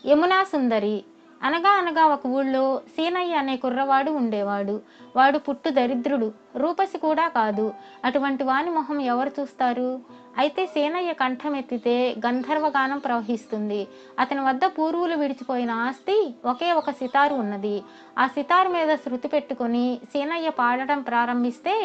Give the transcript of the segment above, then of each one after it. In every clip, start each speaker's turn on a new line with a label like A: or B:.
A: యమునా సుందరి. అనగా అనగా ఒక ఊళ్ళో సీనయ్య అనే కుర్రవాడు ఉండేవాడు. వాడు పుట్టు దరిద్రుడు, రూపసి కూడా కాదు. అటువంటి వాని మొహం ఎవరు చూస్తారు? అయితే సీనయ్య కంఠమెత్తితే గంధర్వగానం ప్రవహిస్తుంది. అతని వద్ద పూర్వులు విడిచిపోయిన ఆస్తి ఒకే ఒక సితారు ఉన్నది. ఆ సితారు మీద శృతి పెట్టుకుని సీనయ్య పాడటం ప్రారంభిస్తే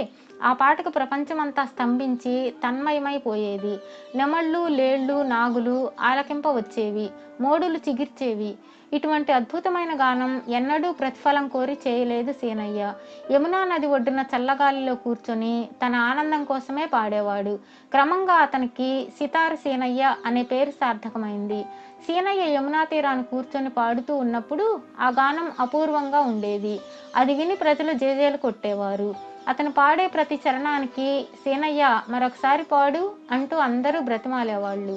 A: ఆ పాటకు ప్రపంచమంతా స్తంభించి తన్మయమైపోయేది. నెమళ్ళు, లేళ్ళు, నాగులు ఆలకింప వచ్చేవి, మోడులు చిగిర్చేవి. ఇటువంటి అద్భుతమైన గానం ఎన్నడూ ప్రతిఫలం కోరి చేయలేదు సీనయ్య. యమునా నది ఒడ్డున చల్లగాలిలో కూర్చొని తన ఆనందం కోసమే పాడేవాడు. క్రమంగా అతనికి సితారు సీనయ్య అనే పేరు సార్థకమైంది. సీనయ్య యమునా తీరాన్ని కూర్చొని పాడుతూ ఉన్నప్పుడు ఆ గానం అపూర్వంగా ఉండేది. అది విని ప్రజలు జేజేలు కొట్టేవారు. అతను పాడే ప్రతి చరణానికి సీనయ్య మరొకసారి పాడు అంటూ అందరూ బ్రతిమాలేవాళ్ళు.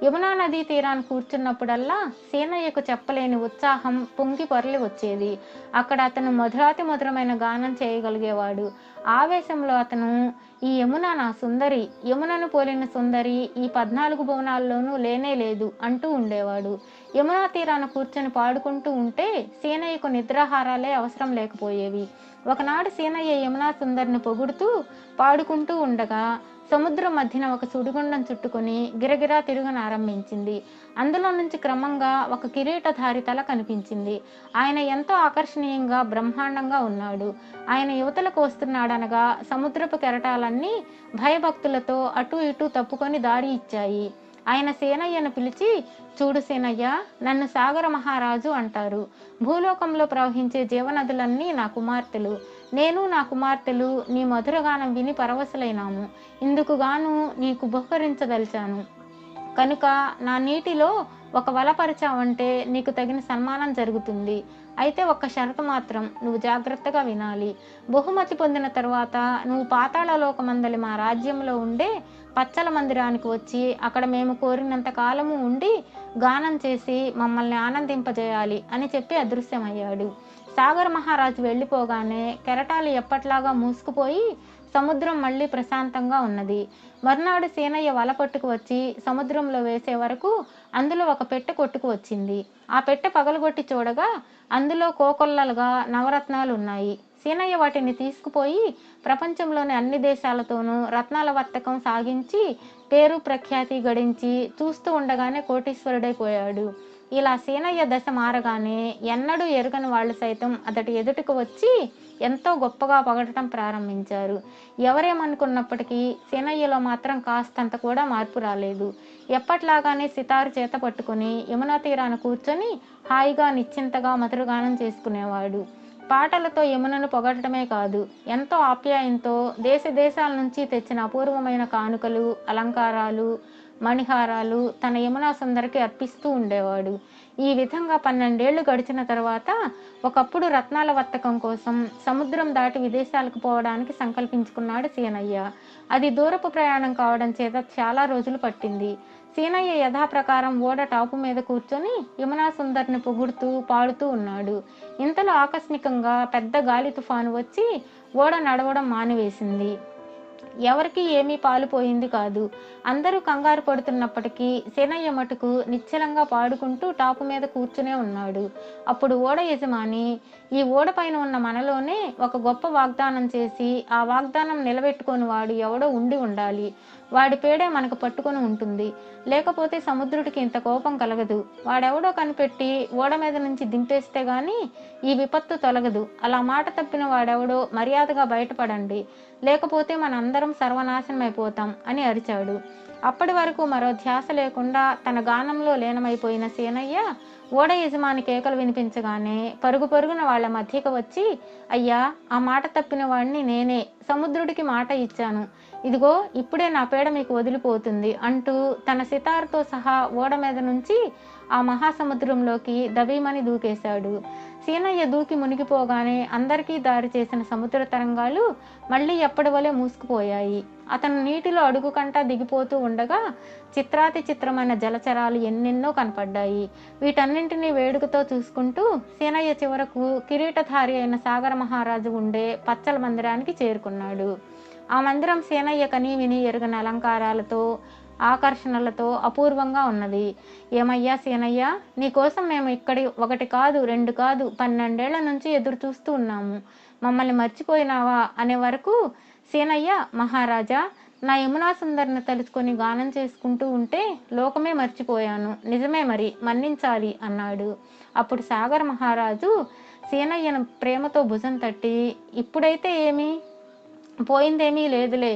A: యమునా నదీ తీరాన్ని కూర్చున్నప్పుడల్లా సీనయ్యకు చెప్పలేని ఉత్సాహం పొంగి పొరలి వచ్చేది. అక్కడ అతను మధురాతి మధురమైన గానం చేయగలిగేవాడు. ఆవేశంలో అతను, ఈ యమున నా సుందరి, యమునను పోలిన సుందరి ఈ 14 భువనాల్లోనూ లేనే లేదు అంటూ ఉండేవాడు. యమునా తీరాన కూర్చొని పాడుకుంటూ ఉంటే సీనయ్యకు నిద్రాహారాలే అవసరం లేకపోయేవి. ఒకనాడు సీనయ్య యమునా సుందరిని పొగుడుతూ పాడుకుంటూ ఉండగా సముద్రం మధ్యన ఒక సుడిగుండం చుట్టుకొని గిరగిరా తిరగనారంభించింది. అందులో నుంచి క్రమంగా ఒక కిరీటధారి తల కనిపించింది. ఆయన ఎంతో ఆకర్షణీయంగా బ్రహ్మాండంగా ఉన్నాడు. ఆయన యువతలకు వస్తున్నాడనగా సముద్రపు కెరటాలన్నీ భయభక్తులతో అటూ ఇటూ తప్పుకొని దారి ఇచ్చాయి. ఆయన సీనయ్యను పిలిచి, చూడు సీనయ్య, నన్ను సాగర మహారాజు అంటారు. భూలోకంలో ప్రవహించే జీవనదులన్నీ నా కుమార్తెలు. నేను నా కుమార్తెలు నీ మధురగానం విని పరవశులైనాము. ఇందుకు గాను నీకు బహుకరించదలిచాను. కనుక నా నీటిలో ఒక వలపరిచావంటే నీకు తగిన సన్మానం జరుగుతుంది. అయితే ఒక్క షరతు మాత్రం నువ్వు జాగ్రత్తగా వినాలి. బహుమతి పొందిన తరువాత నువ్వు పాతాళలోకమందలి మా రాజ్యంలో ఉండే పచ్చల మందిరానికి వచ్చి అక్కడ మేము కోరినంత కాలము ఉండి గానం చేసి మమ్మల్ని ఆనందింపజేయాలి అని చెప్పి అదృశ్యమయ్యాడు. సాగర మహారాజు వెళ్ళిపోగానే కెరటాలు ఎప్పట్లాగా మూసుకుపోయి సముద్రం మళ్ళీ ప్రశాంతంగా ఉన్నది. మర్నాడు సీనయ్య వల పట్టుకు వచ్చి సముద్రంలో వేసే వరకు అందులో ఒక పెట్టె కొట్టుకు వచ్చింది. ఆ పెట్టె పగలగొట్టి చూడగా అందులో కోకొల్లలుగా నవరత్నాలు ఉన్నాయి. సీనయ్య వాటిని తీసుకుపోయి ప్రపంచంలోని అన్ని దేశాలతోనూ రత్నాల వర్తకం సాగించి పేరు ప్రఖ్యాతి గడించి చూస్తూ ఉండగానే కోటీశ్వరుడైపోయాడు. ఇలా సీనయ్య దశ మారగానే ఎన్నడూ ఎరుగని వాళ్ళు సైతం అతడి ఎదుటికి వచ్చి ఎంతో గొప్పగా పొగడటం ప్రారంభించారు. ఎవరేమనుకున్నప్పటికీ సీనయ్యలో మాత్రం కాస్తంత కూడా మార్పు రాలేదు. ఎప్పట్లాగానే సితారు చేత పట్టుకుని యమునా తీరాన కూర్చొని హాయిగా నిశ్చింతగా మధురగానం చేసుకునేవాడు. పాటలతో యమునను పొగడటమే కాదు, ఎంతో ఆప్యాయంతో దేశ దేశాల నుంచి తెచ్చిన అపూర్వమైన కానుకలు, అలంకారాలు, మణిహారాలు తన యమునా సుందరికి అర్పిస్తూ ఉండేవాడు. ఈ విధంగా 12 ఏళ్లు గడిచిన తర్వాత ఒకప్పుడు రత్నాల వర్తకం కోసం సముద్రం దాటి విదేశాలకు పోవడానికి సంకల్పించుకున్నాడు సీనయ్య. అది దూరపు ప్రయాణం కావడం చేత చాలా రోజులు పట్టింది. సీనయ్య యథాప్రకారం ఓడ టాపు మీద కూర్చొని యమునా సుందరిని పొగుడుతూ పాడుతూ ఉన్నాడు. ఇంతలో ఆకస్మికంగా పెద్ద గాలి తుఫాను వచ్చి ఓడ నడవడం మానివేసింది. ఎవరికి ఏమీ పాలుపోయింది కాదు. అందరూ కంగారు పడుతున్నప్పటికీ సీనయ్య మటుకు నిశ్చలంగా పాడుకుంటూ టాపు మీద కూర్చునే ఉన్నాడు. అప్పుడు ఓడ యజమాని, ఈ ఓడ పైన ఉన్న మనలోనే ఒక గొప్ప వాగ్దానం చేసి ఆ వాగ్దానం నిలబెట్టుకొని వాడు ఎవడో ఉండి ఉండాలి. వాడి పేడే మనకు పట్టుకొని ఉంటుంది. లేకపోతే సముద్రుడికి ఇంత కోపం కలగదు. వాడెవడో కనిపెట్టి ఓడ మీద నుంచి దింపేస్తే గాని ఈ విపత్తు తొలగదు. అలా మాట తప్పిన వాడెవడో మర్యాదగా బయటపడండి, లేకపోతే మనందరం సర్వనాశనమైపోతాం అని అరిచాడు. అప్పటి వరకు మరో ధ్యాస లేకుండా తన గానంలో లీనమైపోయిన సీనయ్య ఓడ యజమాని కేకలు వినిపించగానే పరుగు పరుగున వాళ్ల మధ్యకు వచ్చి, అయ్యా, ఆ మాట తప్పిన వాడిని నేనే. సముద్రుడికి మాట ఇచ్చాను. ఇదిగో ఇప్పుడే నా పేడ మీకు వదిలిపోతుంది అంటూ తన సితార్తో సహా ఓడ మీద నుంచి ఆ మహాసముద్రంలోకి దబీమని దూకేశాడు. సీనయ్య దూకి మునిగిపోగానే అందరికీ దారి చేసిన సముద్ర తరంగాలు మళ్ళీ ఎప్పటి వలె మూసుకుపోయాయి. అతను నీటిలో అడుగు కంటా దిగిపోతూ ఉండగా చిత్రాతి చిత్రమైన జలచరాలు ఎన్నెన్నో కనపడ్డాయి. వీటన్నింటినీ వేడుకతో చూసుకుంటూ సీనయ్య చివరకు కిరీటధారి అయిన సాగర మహారాజు ఉండే పచ్చల మందిరానికి చేరుకున్నాడు. ఆ మందిరం సీనయ్య కని విని ఎరుగని అలంకారాలతో, ఆకర్షణలతో అపూర్వంగా ఉన్నది. ఏమయ్యా సీనయ్య, నీకోసం మేము ఇక్కడి ఒకటి కాదు, రెండు కాదు, 12 ఏళ్ల నుంచి ఎదురు చూస్తూ ఉన్నాము. మమ్మల్ని మర్చిపోయినావా అనే వరకు సీనయ్య, మహారాజా, నా యమునా సుందరిని తలుచుకొని గానం చేసుకుంటూ ఉంటే లోకమే మర్చిపోయాను. నిజమే, మరి మన్నించాలి అన్నాడు. అప్పుడు సాగర మహారాజు సీనయ్యను ప్రేమతో భుజం తట్టి, ఇప్పుడైతే ఏమీ పోయిందేమీ లేదులే,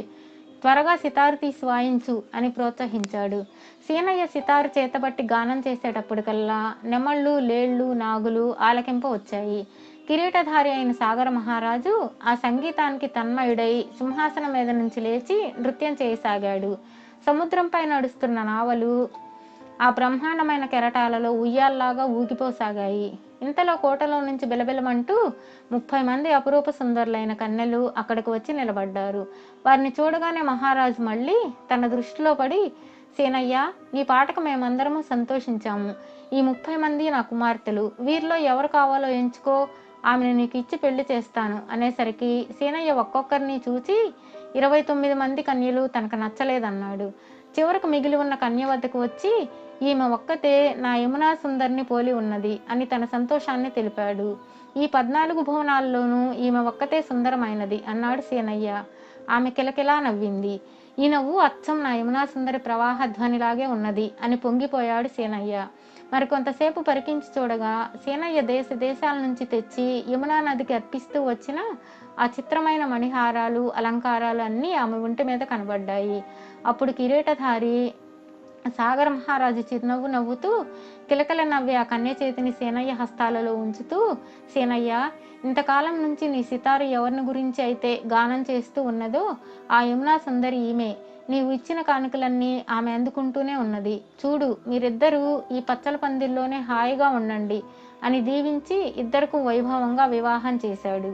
A: త్వరగా సితారు తీసి వాయించు అని ప్రోత్సహించాడు. సీనయ్య సితారు చేతబట్టి గానం చేసేటప్పటికల్లా నెమళ్ళు, లేళ్ళు, నాగులు ఆలకింప వచ్చాయి. కిరీటధారి అయిన సాగర మహారాజు ఆ సంగీతానికి తన్మయుడై సింహాసనం మీద నుంచి లేచి నృత్యం చేయసాగాడు. సముద్రంపై నడుస్తున్న నావలు ఆ బ్రహ్మాండమైన కెరటాలలో ఉయ్యాల్లాగా ఊగిపోసాగాయి. ఇంతలో కోటలో నుంచి బిలబిలమంటూ 30 మంది అపురూప సుందరులైన కన్యలు అక్కడికి వచ్చి నిలబడ్డారు. వారిని చూడగానే మహారాజు మళ్ళీ తన దృష్టిలో పడి, సీనయ్య, నీ పాటకు మేమందరము సంతోషించాము. ఈ 30 మంది నా కుమార్తెలు. వీరిలో ఎవరు కావాలో ఎంచుకో, ఆమెను నీకు ఇచ్చి పెళ్లి చేస్తాను అనేసరికి సీనయ్య ఒక్కొక్కరిని చూచి 29 మంది కన్యలు తనకు నచ్చలేదన్నాడు. చివరకు మిగిలి ఉన్న కన్య వద్దకు వచ్చి, ఈమె ఒక్కతే నా యమునా సుందరిని పోలి ఉన్నది అని తన సంతోషాన్ని తెలిపాడు. ఈ 14 భువనాల్లోనూ ఈమె ఒక్కతే సుందరమైనది అన్నాడు సీనయ్య. ఆమె కిలకిలా నవ్వింది. ఈ నవ్వు అచ్చం నా యమునా సుందరి ప్రవాహ ధ్వనిలాగే ఉన్నది అని పొంగిపోయాడు సీనయ్య. మరి కొంతసేపు పరికించి చూడగా సీనయ్య దేశ దేశాల నుంచి తెచ్చి యమునా నదికి అర్పిస్తూ వచ్చిన ఆ చిత్రమైన మణిహారాలు, అలంకారాలు అన్నీ ఆమె ఒంటి మీద కనబడ్డాయి. అప్పుడు కిరీటధారి సాగర మహారాజు చిరునవ్వు నవ్వుతూ కిలకిల నవ్వే ఆ కన్య చేతిని సీనయ్య హస్తాలలో ఉంచుతూ, సీనయ్య, ఇంతకాలం నుంచి నీ సితారు ఎవరిని గురించి అయితే గానం చేస్తూ ఉన్నదో ఆ యమునా సుందరి ఈమె. నీవు ఇచ్చిన కానుకలన్నీ ఆమె అందుకుంటూనే ఉన్నది. చూడు, మీరిద్దరూ ఈ పచ్చల పందిల్లోనే హాయిగా ఉండండి అని దీవించి ఇద్దరకు వైభవంగా వివాహం చేశాడు.